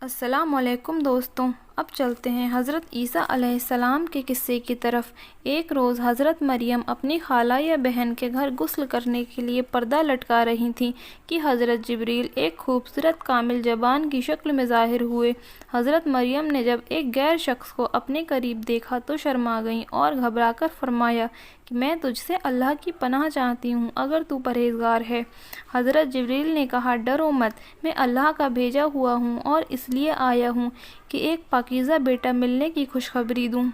السلام علیکم دوستوں، اب چلتے ہیں حضرت عیسیٰ علیہ السلام کے قصے کی طرف۔ ایک روز حضرت مریم اپنی خالہ یا بہن کے گھر غسل کرنے کے لیے پردہ لٹکا رہی تھیں کہ حضرت جبریل ایک خوبصورت کامل جبان کی شکل میں ظاہر ہوئے۔ حضرت مریم نے جب ایک غیر شخص کو اپنے قریب دیکھا تو شرما گئیں اور گھبرا کر فرمایا کہ میں تجھ سے اللہ کی پناہ چاہتی ہوں اگر تو پرہیزگار ہے۔ حضرت جبریل نے کہا، ڈرو مت، میں اللہ کا بھیجا ہوا ہوں اور اس لیے آیا ہوں کہ ایک پاکیزہ بیٹا ملنے کی خوشخبری دوں۔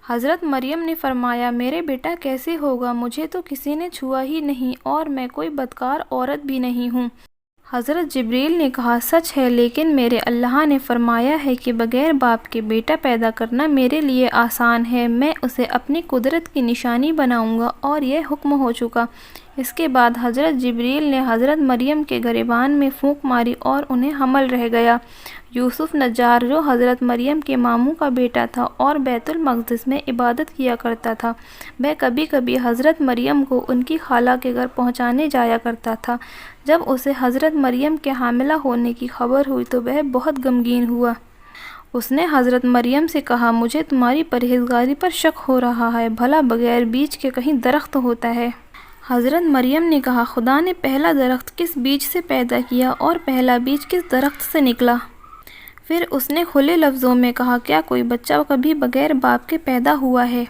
حضرت مریم نے فرمایا، میرے بیٹا کیسے ہوگا؟ مجھے تو کسی نے چھوا ہی نہیں اور میں کوئی بدکار عورت بھی نہیں ہوں۔ حضرت جبریل نے کہا، سچ ہے، لیکن میرے اللہ نے فرمایا ہے کہ بغیر باپ کے بیٹا پیدا کرنا میرے لیے آسان ہے، میں اسے اپنی قدرت کی نشانی بناؤں گا اور یہ حکم ہو چکا۔ اس کے بعد حضرت جبریل نے حضرت مریم کے گریبان میں پھونک ماری اور انہیں حمل رہ گیا۔ یوسف نجار، جو حضرت مریم کے ماموں کا بیٹا تھا اور بیت المقدس میں عبادت کیا کرتا تھا، وہ کبھی کبھی حضرت مریم کو ان کی خالہ کے گھر پہنچانے جایا کرتا تھا۔ جب اسے حضرت مریم کے حاملہ ہونے کی خبر ہوئی تو وہ بہت غمگین ہوا۔ اس نے حضرت مریم سے کہا، مجھے تمہاری پرہیزگاری پر شک ہو رہا ہے، بھلا بغیر بیج کے کہیں درخت ہوتا ہے؟ حضرت مریم نے کہا، خدا نے پہلا درخت کس بیج سے پیدا کیا اور پہلا بیج کس درخت سے نکلا؟ پھر اس نے کھلے لفظوں میں کہا، کیا کوئی بچہ کبھی بغیر باپ کے پیدا ہوا ہے؟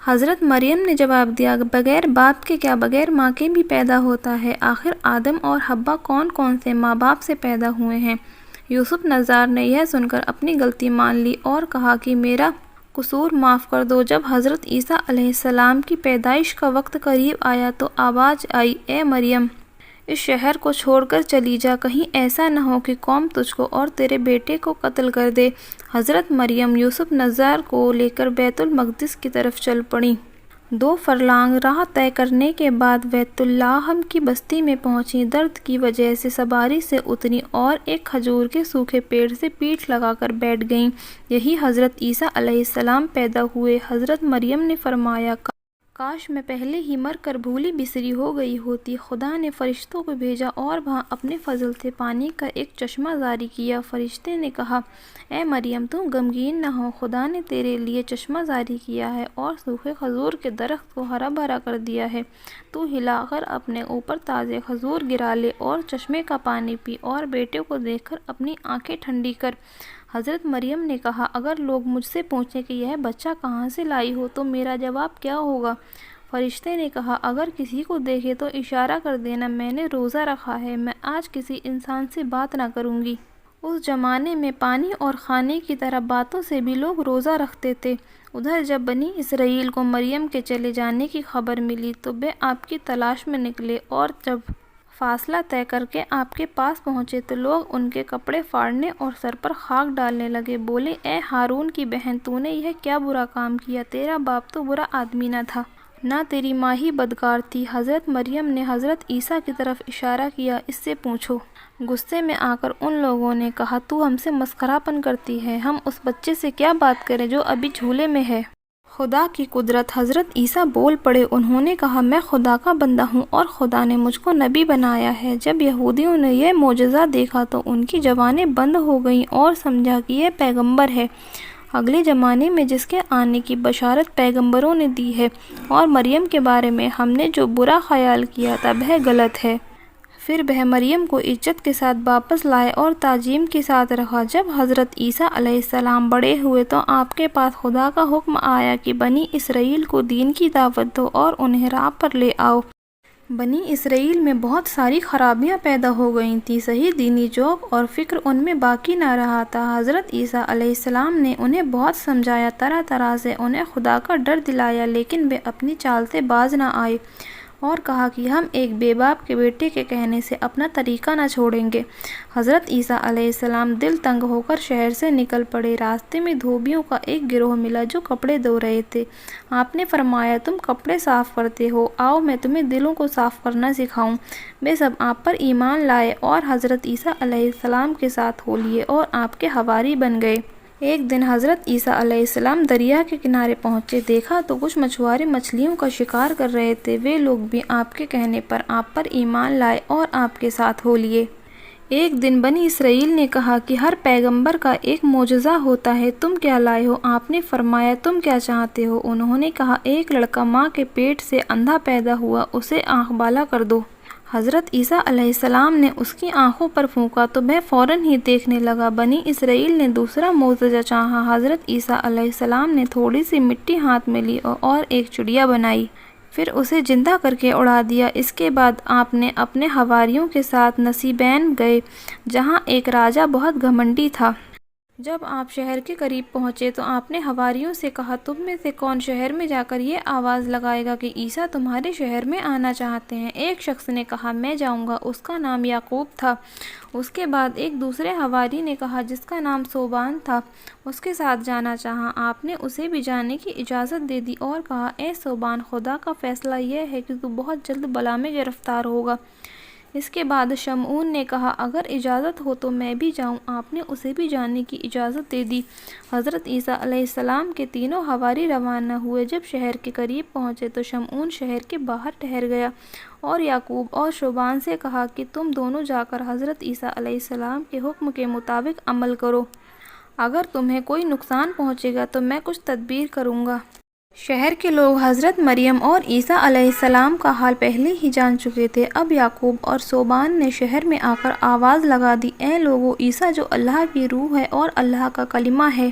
حضرت مریم نے جواب دیا، بغیر باپ کے کیا، بغیر ماں کے بھی پیدا ہوتا ہے۔ آخر آدم اور حوا کون کون سے ماں باپ سے پیدا ہوئے ہیں؟ یوسف نجار نے یہ سن کر اپنی غلطی مان لی اور کہا کہ میرا قصور معاف کر دو۔ جب حضرت عیسیٰ علیہ السلام کی پیدائش کا وقت قریب آیا تو آواز آئی، اے مریم، اس شہر کو چھوڑ کر چلی جا، کہیں ایسا نہ ہو کہ قوم تجھ کو اور تیرے بیٹے کو قتل کر دے۔ حضرت مریم یوسف نجار کو لے کر بیت المقدس کی طرف چل پڑیں۔ 2 فرلانگ راہ طے کرنے کے بعد بیت لاحم کی بستی میں پہنچی۔ درد کی وجہ سے سواری سے اتری اور ایک کھجور کے سوکھے پیڑ سے پیٹھ لگا کر بیٹھ گئیں۔ یہی حضرت عیسیٰ علیہ السلام پیدا ہوئے۔ حضرت مریم نے فرمایا، کاش میں پہلے ہی مر کر بھولی بسری ہو گئی ہوتی۔ خدا نے فرشتوں کو بھیجا اور وہاں اپنے فضل سے پانی کا ایک چشمہ جاری کیا۔ فرشتے نے کہا، اے مریم، تم غمگین نہ ہو، خدا نے تیرے لیے چشمہ جاری کیا ہے اور سوکھے کھجور کے درخت کو ہرا بھرا کر دیا ہے۔ تو ہلا کر اپنے اوپر تازے کھجور گرا لے اور چشمے کا پانی پی اور بیٹے کو دیکھ کر اپنی آنکھیں ٹھنڈی کر۔ حضرت مریم نے کہا، اگر لوگ مجھ سے پوچھیں کہ یہ بچہ کہاں سے لائی ہو تو میرا جواب کیا ہوگا؟ فرشتے نے کہا، اگر کسی کو دیکھے تو اشارہ کر دینا، میں نے روزہ رکھا ہے، میں آج کسی انسان سے بات نہ کروں گی۔ اس زمانے میں پانی اور کھانے کی طرح باتوں سے بھی لوگ روزہ رکھتے تھے۔ ادھر جب بنی اسرائیل کو مریم کے چلے جانے کی خبر ملی تو وہ آپ کی تلاش میں نکلے اور جب فاصلہ طے کر کے آپ کے پاس پہنچے تو لوگ ان کے کپڑے پھاڑنے اور سر پر خاک ڈالنے لگے۔ بولے، اے ہارون کی بہن، تو نے یہ کیا برا کام کیا؟ تیرا باپ تو برا آدمی نہ تھا، نہ تیری ماں ہی بدکار تھی۔ حضرت مریم نے حضرت عیسیٰ کی طرف اشارہ کیا، اس سے پوچھو۔ غصے میں آ کر ان لوگوں نے کہا، تو ہم سے مسخرہ پن کرتی ہے، ہم اس بچے سے کیا بات کریں جو ابھی جھولے میں ہے؟ خدا کی قدرت۔ حضرت عیسیٰ بول پڑے، انہوں نے کہا، میں خدا کا بندہ ہوں اور خدا نے مجھ کو نبی بنایا ہے۔ جب یہودیوں نے یہ معجزہ دیکھا تو ان کی زبانیں بند ہو گئیں اور سمجھا کہ یہ پیغمبر ہے، اگلے زمانے میں جس کے آنے کی بشارت پیغمبروں نے دی ہے، اور مریم کے بارے میں ہم نے جو برا خیال کیا تھا وہ غلط ہے۔ پھر وہ مریم کو عزت کے ساتھ واپس لائے اور تعظیم کے ساتھ رکھا۔ جب حضرت عیسیٰ علیہ السلام بڑے ہوئے تو آپ کے پاس خدا کا حکم آیا کہ بنی اسرائیل کو دین کی دعوت دو اور انہیں راہ پر لے آؤ۔ بنی اسرائیل میں بہت ساری خرابیاں پیدا ہو گئی تھیں، صحیح دینی ذوق اور فکر ان میں باقی نہ رہا تھا۔ حضرت عیسیٰ علیہ السلام نے انہیں بہت سمجھایا، طرح طرح سے انہیں خدا کا ڈر دلایا، لیکن وہ اپنی چال سے باز نہ آئے اور کہا کہ ہم ایک بے باپ کے بیٹے کے کہنے سے اپنا طریقہ نہ چھوڑیں گے۔ حضرت عیسیٰ علیہ السلام دل تنگ ہو کر شہر سے نکل پڑے۔ راستے میں دھوبیوں کا ایک گروہ ملا جو کپڑے دھو رہے تھے۔ آپ نے فرمایا، تم کپڑے صاف کرتے ہو، آؤ میں تمہیں دلوں کو صاف کرنا سکھاؤں۔ وہ سب آپ پر ایمان لائے اور حضرت عیسیٰ علیہ السلام کے ساتھ ہو لیے اور آپ کے حواری بن گئے۔ ایک دن حضرت عیسیٰ علیہ السلام دریا کے کنارے پہنچے، دیکھا تو کچھ مچھوارے مچھلیوں کا شکار کر رہے تھے۔ وہ لوگ بھی آپ کے کہنے پر آپ پر ایمان لائے اور آپ کے ساتھ ہو لیے۔ ایک دن بنی اسرائیل نے کہا کہ ہر پیغمبر کا ایک معجزہ ہوتا ہے، تم کیا لائے ہو؟ آپ نے فرمایا تم کیا چاہتے ہو؟ انہوں نے کہا ایک لڑکا ماں کے پیٹ سے اندھا پیدا ہوا، اسے آنکھ بالا کر دو۔ حضرت عیسیٰ علیہ السلام نے اس کی آنکھوں پر پھونکا تو وہ فوراً ہی دیکھنے لگا۔ بنی اسرائیل نے دوسرا معجزہ چاہا۔ حضرت عیسیٰ علیہ السلام نے تھوڑی سی مٹی ہاتھ میں لی اور ایک چڑیا بنائی، پھر اسے زندہ کر کے اڑا دیا۔ اس کے بعد آپ نے اپنے حواریوں کے ساتھ نصیبین گئے، جہاں ایک راجا بہت گھمنڈی تھا۔ جب آپ شہر کے قریب پہنچے تو آپ نے حواریوں سے کہا تم میں سے کون شہر میں جا کر یہ آواز لگائے گا کہ عیسیٰ تمہارے شہر میں آنا چاہتے ہیں؟ ایک شخص نے کہا میں جاؤں گا، اس کا نام یعقوب تھا۔ اس کے بعد ایک دوسرے حواری نے کہا جس کا نام صوبان تھا، اس کے ساتھ جانا چاہا۔ آپ نے اسے بھی جانے کی اجازت دے دی اور کہا اے صوبان، خدا کا فیصلہ یہ ہے کہ تو بہت جلد بلا میں گرفتار ہوگا۔ اس کے بعد شمعون نے کہا اگر اجازت ہو تو میں بھی جاؤں۔ آپ نے اسے بھی جانے کی اجازت دے دی۔ حضرت عیسیٰ علیہ السلام کے تینوں حواری روانہ ہوئے۔ جب شہر کے قریب پہنچے تو شمعون شہر کے باہر ٹھہر گیا اور یعقوب اور صوبان سے کہا کہ تم دونوں جا کر حضرت عیسیٰ علیہ السلام کے حکم کے مطابق عمل کرو، اگر تمہیں کوئی نقصان پہنچے گا تو میں کچھ تدبیر کروں گا۔ شہر کے لوگ حضرت مریم اور عیسیٰ علیہ السلام کا حال پہلے ہی جان چکے تھے۔ اب یعقوب اور صوبان نے شہر میں آ کر آواز لگا دی اے لوگو، عیسیٰ جو اللہ کی روح ہے اور اللہ کا کلمہ ہے،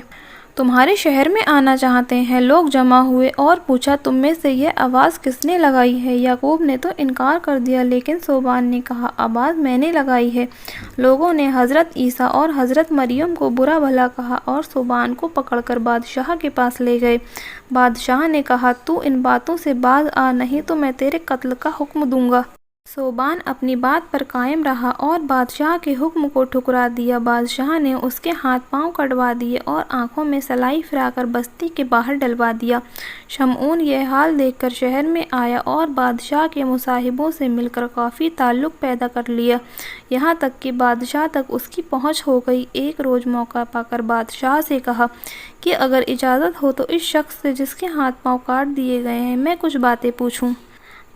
تمہارے شہر میں آنا چاہتے ہیں۔ لوگ جمع ہوئے اور پوچھا تم میں سے یہ آواز کس نے لگائی ہے؟ یعقوب نے تو انکار کر دیا، لیکن صوبان نے کہا آواز میں نے لگائی ہے۔ لوگوں نے حضرت عیسیٰ اور حضرت مریم کو برا بھلا کہا اور صوبان کو پکڑ کر بادشاہ کے پاس لے گئے۔ بادشاہ نے کہا تو ان باتوں سے باز آ، نہیں تو میں تیرے قتل کا حکم دوں گا۔ صوبان اپنی بات پر قائم رہا اور بادشاہ کے حکم کو ٹھکرا دیا۔ بادشاہ نے اس کے ہاتھ پاؤں کٹوا دیے اور آنکھوں میں سلائی پھرا کر بستی کے باہر ڈلوا دیا۔ شمعون یہ حال دیکھ کر شہر میں آیا اور بادشاہ کے مصاحبوں سے مل کر کافی تعلق پیدا کر لیا، یہاں تک کہ بادشاہ تک اس کی پہنچ ہو گئی۔ ایک روز موقع پا کر بادشاہ سے کہا کہ اگر اجازت ہو تو اس شخص سے جس کے ہاتھ پاؤں کاٹ دیے گئے ہیں میں کچھ باتیں پوچھوں۔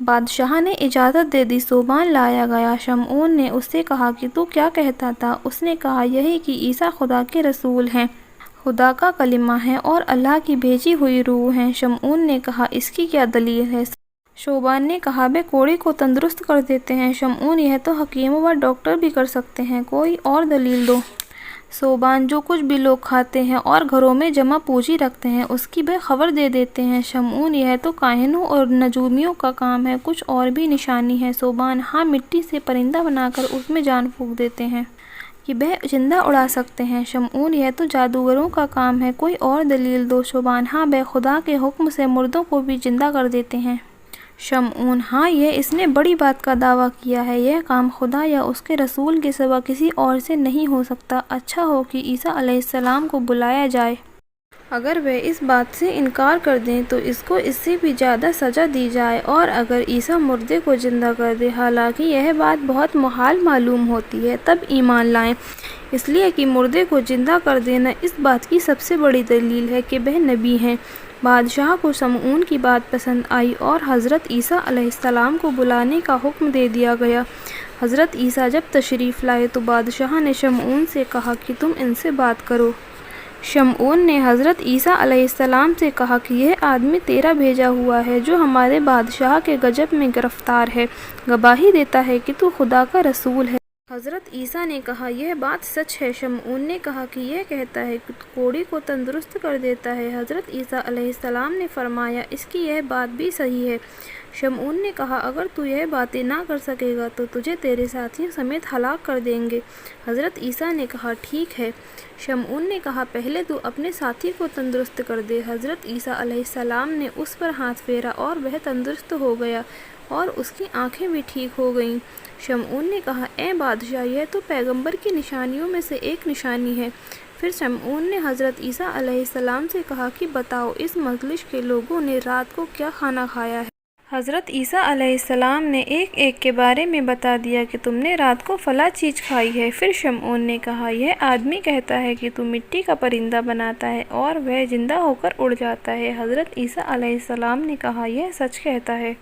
بادشاہ نے اجازت دے دی۔ صوبان لایا گیا۔ شمعون نے اس سے کہا کہ تو کیا کہتا تھا؟ اس نے کہا یہی کہ عیسیٰ خدا کے رسول ہیں، خدا کا کلمہ ہے اور اللہ کی بھیجی ہوئی روح ہیں۔ شمعون نے کہا اس کی کیا دلیل ہے؟ صوبان نے کہا وہ کوڑی کو تندرست کر دیتے ہیں۔ شمعون یہ تو حکیم و ڈاکٹر بھی کر سکتے ہیں، کوئی اور دلیل دو۔ صوبان جو کچھ بھی لوگ کھاتے ہیں اور گھروں میں جمع پوجی رکھتے ہیں اس کی بے خبر دے دیتے ہیں۔ شمعون یہ تو کاہنوں اور نجومیوں کا کام ہے، کچھ اور بھی نشانی ہے۔ صوبان ہاں، مٹی سے پرندہ بنا کر اس میں جان پھونک دیتے ہیں کہ وہ زندہ اڑا سکتے ہیں۔ شمعون یہ تو جادوگروں کا کام ہے، کوئی اور دلیل دو۔ صوبان ہاں، وہ خدا کے حکم سے مردوں کو بھی زندہ کر دیتے ہیں۔ شمعون ہاں، یہ اس نے بڑی بات کا دعویٰ کیا ہے، یہ کام خدا یا اس کے رسول کے سوا کسی اور سے نہیں ہو سکتا۔ اچھا ہو کہ عیسیٰ علیہ السلام کو بلایا جائے، اگر وہ اس بات سے انکار کر دیں تو اس کو اس سے بھی زیادہ سزا دی جائے، اور اگر عیسیٰ مردے کو زندہ کر دے، حالانکہ یہ بات بہت محال معلوم ہوتی ہے، تب ایمان لائیں، اس لیے کہ مردے کو زندہ کر دینا اس بات کی سب سے بڑی دلیل ہے کہ وہ نبی ہیں۔ بادشاہ کو شمعون کی بات پسند آئی اور حضرت عیسیٰ علیہ السلام کو بلانے کا حکم دے دیا گیا۔ حضرت عیسیٰ جب تشریف لائے تو بادشاہ نے شمعون سے کہا کہ تم ان سے بات کرو۔ شمعون نے حضرت عیسیٰ علیہ السلام سے کہا کہ یہ آدمی تیرا بھیجا ہوا ہے جو ہمارے بادشاہ کے گجب میں گرفتار ہے، گواہی دیتا ہے کہ تو خدا کا رسول ہے۔ حضرت عیسیٰ نے کہا یہ بات سچ ہے۔ شمعون نے کہا کہ یہ کہتا ہے کہ کوڑی کو تندرست کر دیتا ہے۔ حضرت عیسیٰ علیہ السلام نے فرمایا اس کی یہ بات بھی صحیح ہے۔ شمعون نے کہا اگر تو یہ باتیں نہ کر سکے گا تو تجھے تیرے ساتھیوں سمیت ہلاک کر دیں گے۔ حضرت عیسیٰ نے کہا ٹھیک ہے۔ شمعون نے کہا پہلے تو اپنے ساتھی کو تندرست کر دے۔ حضرت عیسیٰ علیہ السلام نے اس پر ہاتھ پھیرا اور وہ تندرست ہو گیا اور اس کی آنکھیں بھی ٹھیک ہو گئیں۔ شمعون نے کہا اے بادشاہ، یہ تو پیغمبر کی نشانیوں میں سے ایک نشانی ہے۔ پھر شمعون نے حضرت عیسیٰ علیہ السلام سے کہا کہ بتاؤ اس مجلس کے لوگوں نے رات کو کیا کھانا کھایا ہے؟ حضرت عیسیٰ علیہ السلام نے ایک ایک کے بارے میں بتا دیا کہ تم نے رات کو فلاں چیز کھائی ہے۔ پھر شمعون نے کہا یہ آدمی کہتا ہے کہ تو مٹی کا پرندہ بناتا ہے اور وہ زندہ ہو کر اڑ جاتا ہے۔ حضرت عیسیٰ علیہ السلام نے کہا یہ سچ کہتا ہے۔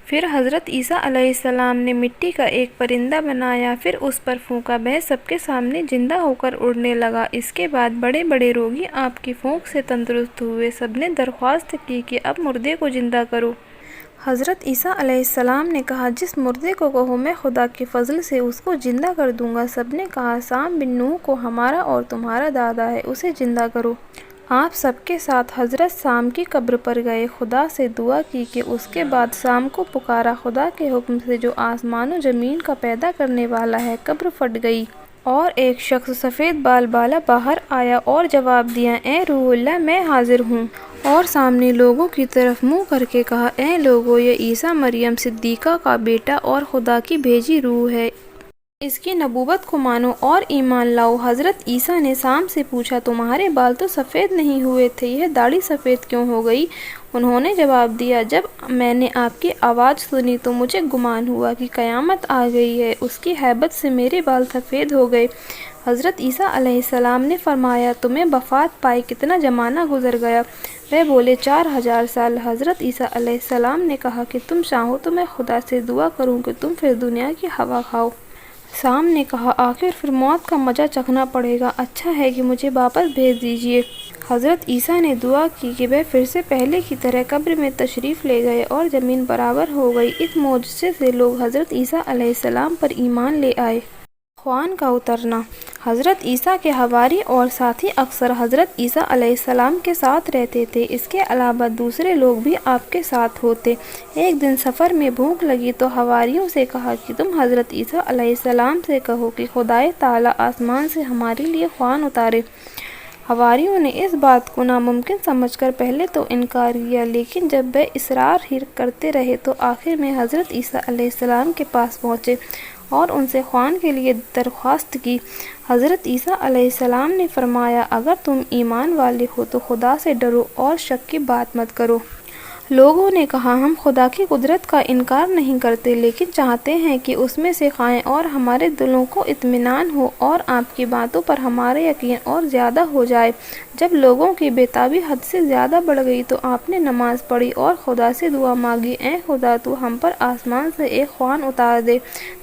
پھر حضرت عیسیٰ علیہ السلام نے مٹی کا ایک پرندہ بنایا، پھر اس پر پھونکا، وہ سب کے سامنے زندہ ہو کر اڑنے لگا۔ اس کے بعد بڑے بڑے روگی آپ کی پھونک سے تندرست ہوئے۔ سب نے درخواست کی کہ اب مردے کو زندہ کرو۔ حضرت عیسیٰ علیہ السلام نے کہا، جس مردے کو کہو میں خدا کے فضل سے اس کو زندہ کر دوں گا۔ سب نے کہا، سام بن نوح کو ہمارا اور تمہارا دادا ہے، اسے زندہ کرو۔ آپ سب کے ساتھ حضرت سام کی قبر پر گئے، خدا سے دعا کی کہ اس کے بعد سام کو پکارا، خدا کے حکم سے جو آسمان و زمین کا پیدا کرنے والا ہے۔ قبر پھٹ گئی اور ایک شخص سفید بال بالا باہر آیا اور جواب دیا، اے روح اللہ، میں حاضر ہوں۔ اور سامنے لوگوں کی طرف منہ کر کے کہا، اے لوگو، یہ عیسیٰ مریم صدیقہ کا بیٹا اور خدا کی بھیجی روح ہے، اس کی نبوت کو مانو اور ایمان لاؤ۔ حضرت عیسیٰ نے سام سے پوچھا، تمہارے بال تو سفید نہیں ہوئے تھے، یہ داڑھی سفید کیوں ہو گئی؟ انہوں نے جواب دیا، جب میں نے آپ کی آواز سنی تو مجھے گمان ہوا کہ قیامت آ گئی ہے، اس کی ہیبت سے میرے بال سفید ہو گئے۔ حضرت عیسیٰ علیہ السلام نے فرمایا، تمہیں وفات پائے کتنا زمانہ گزر گیا؟ وہ بولے، 4000 سال۔ حضرت عیسیٰ علیہ السلام نے کہا کہ تم چاہو تو میں خدا سے دعا کروں کہ تم پھر دنیا کی ہوا کھاؤ۔ سام نے کہا، آخر پھر موت کا مزہ چکھنا پڑے گا، اچھا ہے کہ مجھے واپس بھیج دیجیے۔ حضرت عیسیٰ نے دعا کی کہ وہ پھر سے پہلے کی طرح قبر میں تشریف لے گئے اور زمین برابر ہو گئی۔ اس معجزے سے لوگ حضرت عیسیٰ علیہ السلام پر ایمان لے آئے۔ خوان کا اترنا۔ حضرت عیسیٰ کے حواری اور ساتھی اکثر حضرت عیسیٰ علیہ السلام کے ساتھ رہتے تھے، اس کے علاوہ دوسرے لوگ بھی آپ کے ساتھ ہوتے۔ ایک دن سفر میں بھوک لگی تو حواریوں سے کہا کہ تم حضرت عیسیٰ علیہ السلام سے کہو کہ خدائے تعالیٰ آسمان سے ہمارے لیے خوان اتارے۔ حواریوں نے اس بات کو ناممکن سمجھ کر پہلے تو انکار کیا، لیکن جب وہ اصرار ہی کرتے رہے تو آخر میں حضرت عیسیٰ علیہ السلام کے پاس پہنچے اور ان سے خوان کے لیے درخواست کی۔ حضرت عیسیٰ علیہ السلام نے فرمایا، اگر تم ایمان والے ہو تو خدا سے ڈرو اور شک کی بات مت کرو۔ لوگوں نے کہا، ہم خدا کی قدرت کا انکار نہیں کرتے، لیکن چاہتے ہیں کہ اس میں سے کھائیں اور ہمارے دلوں کو اطمینان ہو اور آپ کی باتوں پر ہمارا یقین اور زیادہ ہو جائے۔ جب لوگوں کی بے تابی حد سے زیادہ بڑھ گئی تو آپ نے نماز پڑھی اور خدا سے دعا مانگی، اے خدا، تو ہم پر آسمان سے ایک خوان اتار دے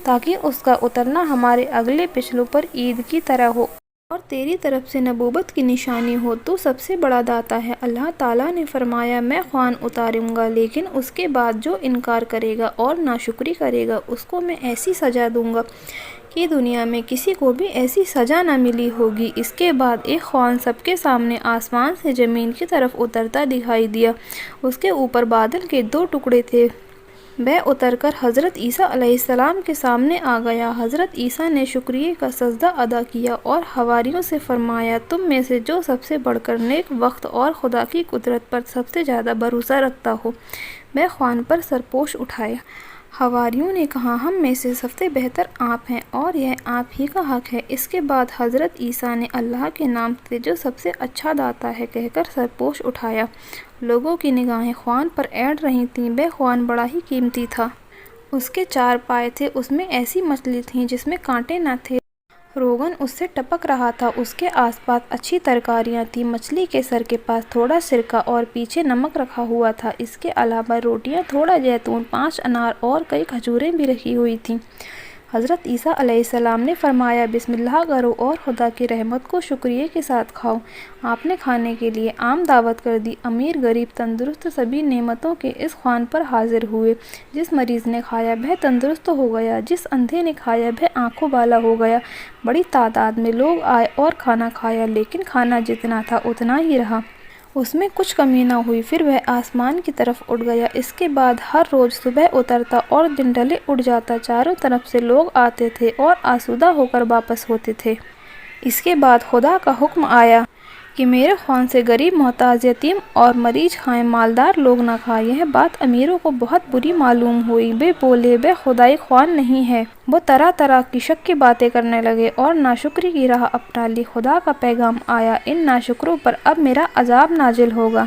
تاکہ اس کا اترنا ہمارے اگلے پچھلوں پر عید کی طرح ہو اور تیری طرف سے نبوت کی نشانی ہو، تو سب سے بڑا داتا ہے۔ اللہ تعالیٰ نے فرمایا، میں خوان اتاروں گا، لیکن اس کے بعد جو انکار کرے گا اور ناشکری کرے گا اس کو میں ایسی سزا دوں گا کہ دنیا میں کسی کو بھی ایسی سزا نہ ملی ہوگی۔ اس کے بعد ایک خوان سب کے سامنے آسمان سے زمین کی طرف اترتا دکھائی دیا، اس کے اوپر بادل کے 2 ٹکڑے تھے، وہ اتر کر حضرت عیسیٰ علیہ السلام کے سامنے آ گیا۔ حضرت عیسیٰ نے شکریہ کا سجدہ ادا کیا اور حواریوں سے فرمایا، تم میں سے جو سب سے بڑھ کر نیک وقت اور خدا کی قدرت پر سب سے زیادہ بھروسہ رکھتا ہو، وہ خوان پر سرپوش اٹھائے۔ حواریوں نے کہا، ہم میں سے سب سے بہتر آپ ہیں اور یہ آپ ہی کا حق ہے۔ اس کے بعد حضرت عیسیٰ نے اللہ کے نام سے جو سب سے اچھا داتا ہے کہہ کر سرپوش اٹھایا۔ لوگوں کی نگاہیں خوان پر اڑ رہی تھیں، وہ خوان بڑا ہی قیمتی تھا، اس کے 4 پائے تھے، اس میں ایسی مچھلی تھی جس میں کانٹے نہ تھے، روغن اس سے ٹپک رہا تھا، اس کے آس پاس اچھی ترکاریاں تھیں، مچھلی کے سر کے پاس تھوڑا سرکہ اور پیچھے نمک رکھا ہوا تھا، اس کے علاوہ روٹیاں، تھوڑا زیتون، 5 انار اور کئی کھجوریں بھی رکھی ہوئی تھیں۔ حضرت عیسیٰ علیہ السلام نے فرمایا، بسم اللہ کرو اور خدا کی رحمت کو شکریہ کے ساتھ کھاؤ۔ آپ نے کھانے کے لیے عام دعوت کر دی، امیر غریب تندرست سبھی نعمتوں کے اس خوان پر حاضر ہوئے۔ جس مریض نے کھایا وہ تندرست ہو گیا، جس اندھے نے کھایا وہ آنکھوں والا ہو گیا۔ بڑی تعداد میں لوگ آئے اور کھانا کھایا، لیکن کھانا جتنا تھا اتنا ہی رہا، اس میں کچھ کمی نہ ہوئی۔ پھر وہ آسمان کی طرف اٹھ گیا۔ اس کے بعد ہر روز صبح اترتا اور دن ڈھلے اٹھ جاتا، چاروں طرف سے لوگ آتے تھے اور آسودہ ہو کر واپس ہوتے تھے۔ اس کے بعد خدا کا حکم آیا کہ میرے خوان سے غریب، محتاج، یتیم اور مریض کھائیں، مالدار لوگ نہ کھائیں۔ یہ بات امیروں کو بہت بری معلوم ہوئی، وہ بولے وہ خدائی خوان نہیں ہے۔ وہ طرح طرح کی شک کی باتیں کرنے لگے اور ناشکری کی راہ اپنا لی۔ خدا کا پیغام آیا، ان ناشکروں پر اب میرا عذاب نازل ہوگا،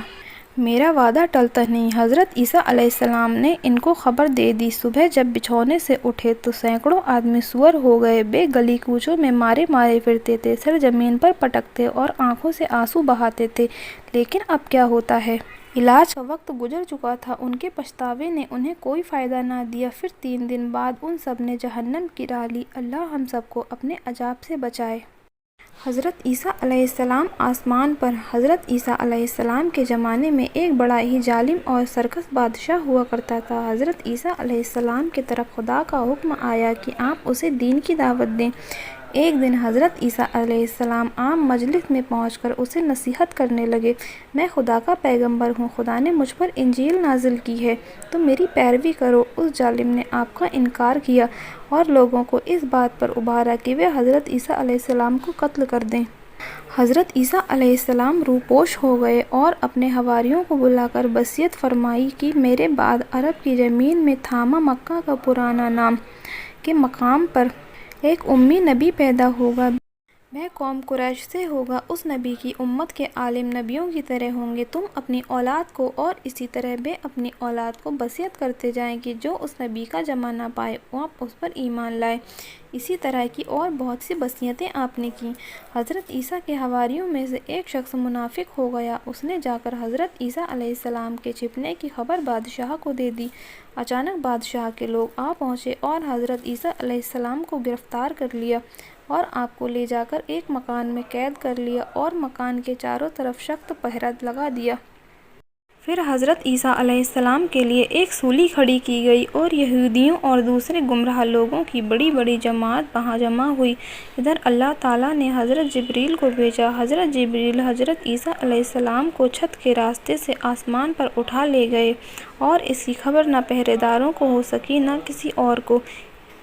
میرا وعدہ ٹلتا نہیں۔ حضرت عیسیٰ علیہ السلام نے ان کو خبر دے دی۔ صبح جب بچھونے سے اٹھے تو سینکڑوں آدمی سور ہو گئے، بے گلی کوچوں میں مارے مارے پھرتے تھے، سر زمین پر پٹکتے اور آنکھوں سے آنسو بہاتے تھے۔ لیکن اب کیا ہوتا ہے؟ علاج کا وقت گزر چکا تھا، ان کے پچھتاوے نے انہیں کوئی فائدہ نہ دیا۔ پھر 3 دن بعد ان سب نے جہنم کی راہ لی۔ اللہ ہم سب کو اپنے عذاب سے بچائے۔ حضرت عیسیٰ علیہ السلام آسمان پر۔ حضرت عیسیٰ علیہ السلام کے زمانے میں ایک بڑا ہی ظالم اور سرکش بادشاہ ہوا کرتا تھا۔ حضرت عیسیٰ علیہ السلام کی طرف خدا کا حکم آیا کہ آپ اسے دین کی دعوت دیں۔ ایک دن حضرت عیسیٰ علیہ السلام عام مجلس میں پہنچ کر اسے نصیحت کرنے لگے، میں خدا کا پیغمبر ہوں، خدا نے مجھ پر انجیل نازل کی ہے، تم میری پیروی کرو۔ اس ظالم نے آپ کا انکار کیا اور لوگوں کو اس بات پر ابھارا کہ وہ حضرت عیسیٰ علیہ السلام کو قتل کر دیں۔ حضرت عیسیٰ علیہ السلام روپوش ہو گئے اور اپنے حواریوں کو بلا کر وصیت فرمائی کہ میرے بعد عرب کی زمین میں تھامہ مکہ کا پرانا نام کے مقام پر ایک امی نبی پیدا ہوگا۔ وہ قوم قریش سے ہوگا۔ اس نبی کی امت کے عالم نبیوں کی طرح ہوں گے۔ تم اپنی اولاد کو اور اسی طرح وہ اپنی اولاد کو وصیت کرتے جائیں کہ جو اس نبی کا زمانہ پائے آپ اس پر ایمان لائے۔ اسی طرح کی اور بہت سی وصیتیں آپ نے کی۔ حضرت عیسیٰ کے حواریوں میں سے ایک شخص منافق ہو گیا۔ اس نے جا کر حضرت عیسیٰ علیہ السلام کے چھپنے کی خبر بادشاہ کو دے دی۔ اچانک بادشاہ کے لوگ آ پہنچے اور حضرت عیسیٰ علیہ السلام کو گرفتار کر لیا اور آپ کو لے جا کر ایک مکان میں قید کر لیا اور مکان کے چاروں طرف سخت پہرہ لگا دیا۔ پھر حضرت عیسیٰ علیہ السلام کے لیے ایک سولی کھڑی کی گئی اور یہودیوں اور دوسرے گمراہ لوگوں کی بڑی بڑی جماعت وہاں جمع ہوئی۔ ادھر اللہ تعالیٰ نے حضرت جبریل کو بھیجا۔ حضرت جبریل حضرت عیسیٰ علیہ السلام کو چھت کے راستے سے آسمان پر اٹھا لے گئے اور اس کی خبر نہ پہرے داروں کو ہو سکی نہ کسی اور کو۔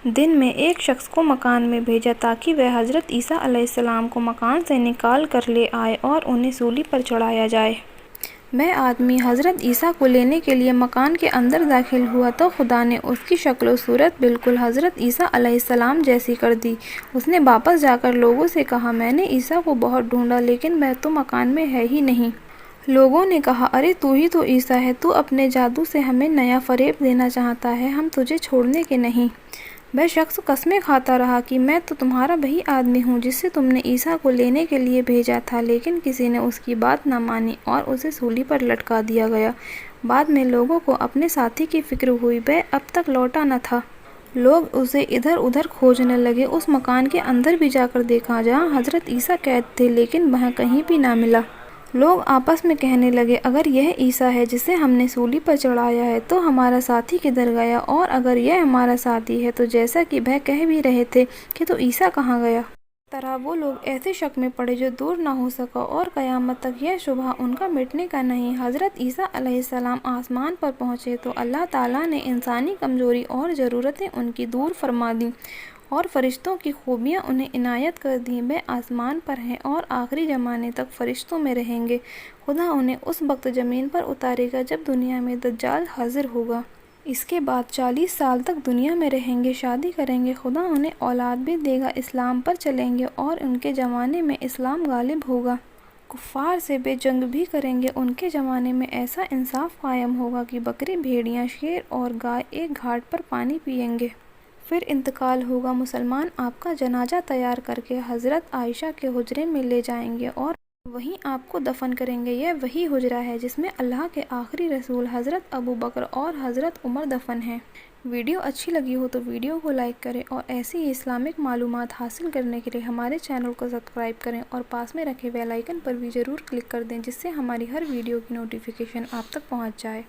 دن میں ایک شخص کو مکان میں بھیجا تاکہ وہ حضرت عیسیٰ علیہ السلام کو مکان سے نکال کر لے آئے اور انہیں سولی پر چڑھایا جائے۔ میں آدمی حضرت عیسیٰ کو لینے کے لیے مکان کے اندر داخل ہوا تو خدا نے اس کی شکل و صورت بالکل حضرت عیسیٰ علیہ السلام جیسی کر دی۔ اس نے واپس جا کر لوگوں سے کہا، میں نے عیسیٰ کو بہت ڈھونڈا لیکن وہ تو مکان میں ہے ہی نہیں۔ لوگوں نے کہا، ارے تو ہی تو عیسیٰ ہے، تو اپنے جادو سے ہمیں نیا فریب دینا چاہتا ہے، ہم تجھے چھوڑنے کے نہیں۔ وہ شخص قسمیں کھاتا رہا کہ میں تو تمہارا وہی آدمی ہوں جسے تم نے عیسیٰ کو لینے کے لیے بھیجا تھا، لیکن کسی نے اس کی بات نہ مانی اور اسے سولی پر لٹکا دیا گیا۔ بعد میں لوگوں کو اپنے ساتھی کی فکر ہوئی، وہ اب تک لوٹا نہ تھا۔ لوگ اسے ادھر ادھر کھوجنے لگے۔ اس مکان کے اندر بھی جا کر دیکھا جہاں حضرت عیسیٰ قید تھے، لیکن وہاں کہیں بھی نہ ملا۔ لوگ آپس میں کہنے لگے، اگر یہ عیسیٰ ہے جسے ہم نے سولی پر چڑھایا ہے تو ہمارا ساتھی کدھر گیا، اور اگر یہ ہمارا ساتھی ہے تو جیسا کہ وہ کہہ بھی رہے تھے کہ تو عیسیٰ کہاں گیا۔ اس طرح وہ لوگ ایسے شک میں پڑے جو دور نہ ہو سکا اور قیامت تک یہ شبہ ان کا مٹنے کا نہیں۔ حضرت عیسیٰ علیہ السلام آسمان پر پہنچے تو اللہ تعالیٰ نے انسانی کمزوری اور ضرورتیں ان کی دور فرما دیں اور فرشتوں کی خوبیاں انہیں عنایت کر دیں۔ وہ آسمان پر ہیں اور آخری زمانے تک فرشتوں میں رہیں گے۔ خدا انہیں اس وقت زمین پر اتارے گا جب دنیا میں دجال حاضر ہوگا۔ اس کے بعد 40 سال تک دنیا میں رہیں گے، شادی کریں گے، خدا انہیں اولاد بھی دے گا، اسلام پر چلیں گے اور ان کے زمانے میں اسلام غالب ہوگا۔ کفار سے بے جنگ بھی کریں گے۔ ان کے زمانے میں ایسا انصاف قائم ہوگا کہ بکری، بھیڑیاں، شیر اور گائے ایک گھاٹ پر پانی پئیں گے۔ پھر انتقال ہوگا۔ مسلمان آپ کا جنازہ تیار کر کے حضرت عائشہ کے حجرے میں لے جائیں گے اور وہیں آپ کو دفن کریں گے۔ یہ وہی حجرہ ہے جس میں اللہ کے آخری رسول حضرت ابوبکر اور حضرت عمر دفن ہیں۔ ویڈیو اچھی لگی ہو تو ویڈیو کو لائک کریں اور ایسی ہی اسلامک معلومات حاصل کرنے کے لیے ہمارے چینل کو سبسکرائب کریں اور پاس میں رکھے بیل آئیکن پر بھی ضرور کلک کر دیں جس سے ہماری ہر ویڈیو کی نوٹیفیکیشن آپ تک پہنچ جائے۔